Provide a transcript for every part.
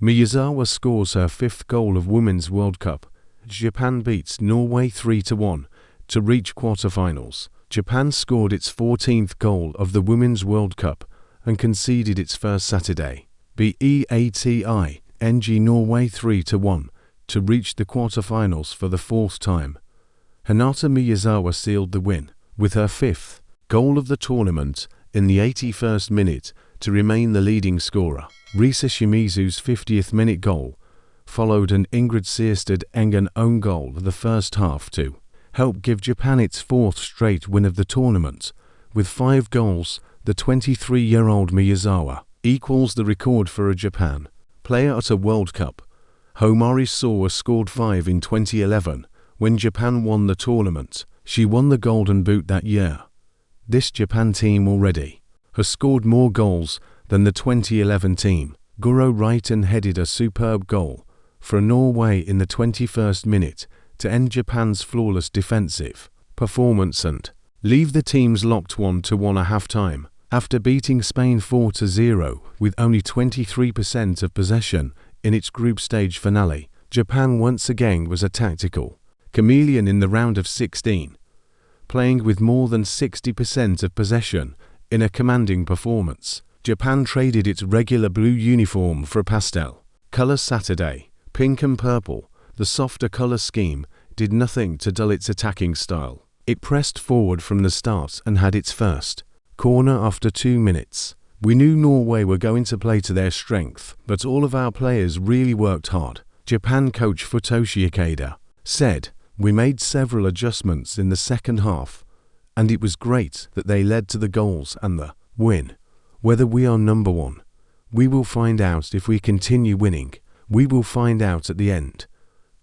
Miyazawa scores her 5th goal of Women's World Cup. Japan beats Norway 3-1 to reach quarterfinals. Japan scored its 14th goal of the Women's World Cup and conceded its first Saturday. Beating Norway 3-1 to reach the quarterfinals for the 4th time. Hinata Miyazawa sealed the win with her 5th goal of the tournament in the 81st minute to remain the leading scorer. Risa Shimizu's 50th minute goal followed an Ingrid Seersted Engen own goal of the first half to help give Japan its 4th straight win of the tournament. With 5 goals, the 23-year-old Miyazawa equals the record for a Japan player at a World Cup. Homari Sawa scored 5 in 2011 when Japan won the tournament. She won the Golden Boot that year. This Japan team already has scored more goals than the 2011 team. Guro Reiten headed a superb goal for Norway in the 21st minute to end Japan's flawless defensive performance and leave the teams locked 1-1 at half-time. After beating Spain 4-0 with only 23% of possession in its group stage finale, Japan once again was a tactical chameleon in the round of 16, playing with more than 60% of possession in a commanding performance. Japan traded its regular blue uniform for a pastel color Saturday, pink and purple. The softer color scheme did nothing to dull its attacking style. It pressed forward from the start and had its first corner after 2 minutes. We knew Norway were going to play to their strength, but all of our players really worked hard. Japan coach Futoshi Ikeda said, "We made several adjustments in the second half, and it was great that they led to the goals and the win. Whether we are number 1, we will find out if we continue winning. We will find out at the end."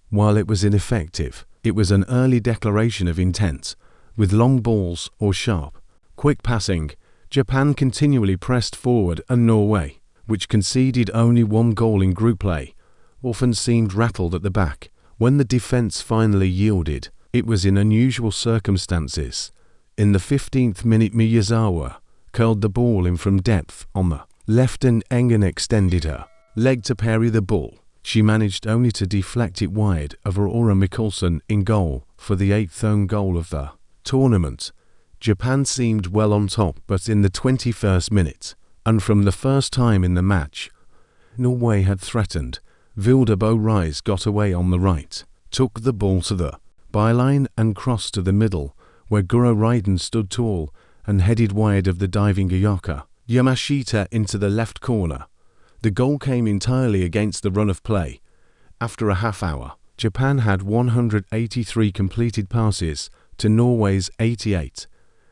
While it was ineffective, it was an early declaration of intent. With long balls or sharp, quick passing, Japan continually pressed forward, and Norway, which conceded only 1 goal in group play, often seemed rattled at the back. When the defense finally yielded, it was in unusual circumstances. In the 15th minute, Miyazawa curled the ball in from depth on the left and Engen extended her leg to parry the ball. She managed only to deflect it wide of Aurora Mikkelsen in goal for the 8th own goal of the tournament. Japan seemed well on top, but in the 21st minute, and from the first time in the match, Norway had threatened. Vilde Bo Reis got away on the right, took the ball to the byline and crossed to the middle, where Guro Reiten stood tall and headed wide of the diving Ayaka Yamashita into the left corner. The goal came entirely against the run of play. After a half hour, Japan had 183 completed passes to Norway's 88,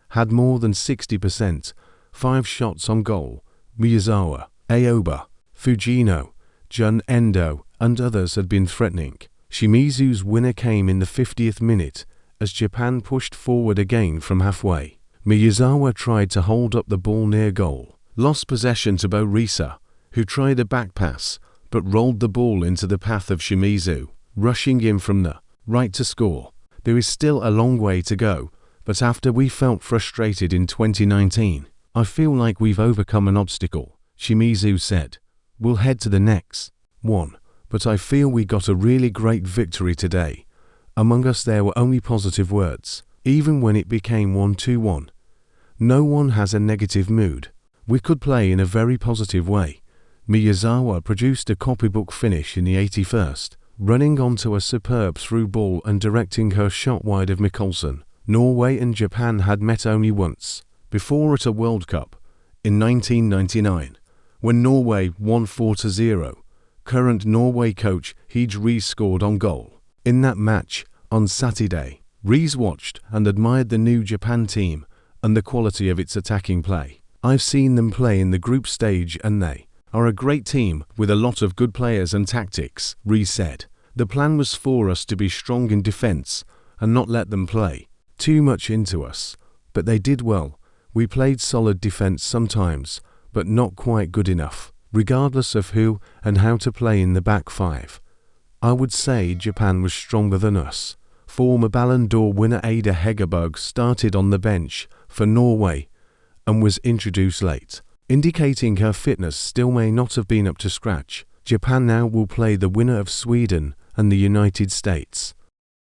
had more than 60%, 5 shots on goal. Miyazawa, Aoba, Fujino, Jun Endo, and others had been threatening. Shimizu's winner came in the 50th minute as Japan pushed forward again from halfway. Miyazawa tried to hold up the ball near goal, lost possession to Bo Risa, who tried a back pass but rolled the ball into the path of Shimizu, rushing in from the right to score. There is still a long way to go, but after we felt frustrated in 2019, I feel like we've overcome an obstacle, Shimizu said. We'll head to the next one, but I feel we got a really great victory today. Among us there were only positive words, even when it became 1-1. No one has a negative mood. We could play in a very positive way. Miyazawa produced a copybook finish in the 81st, running onto a superb through ball and directing her shot wide of Mikkelsen. Norway and Japan had met only once, before at a World Cup, in 1999, when Norway won 4-0. Current Norway coach Hege Riis scored on goal. In that match, on Saturday, Riis watched and admired the new Japan team and the quality of its attacking play. I've seen them play in the group stage and they are a great team with a lot of good players and tactics, Riis said. The plan was for us to be strong in defense and not let them play too much into us, but they did well. We played solid defense sometimes, but not quite good enough, regardless of who and how to play in the back 5. I would say Japan was stronger than us. Former Ballon d'Or winner Ada Hegerberg started on the bench for Norway and was introduced late, indicating her fitness still may not have been up to scratch. Japan now will play the winner of Sweden and the United States.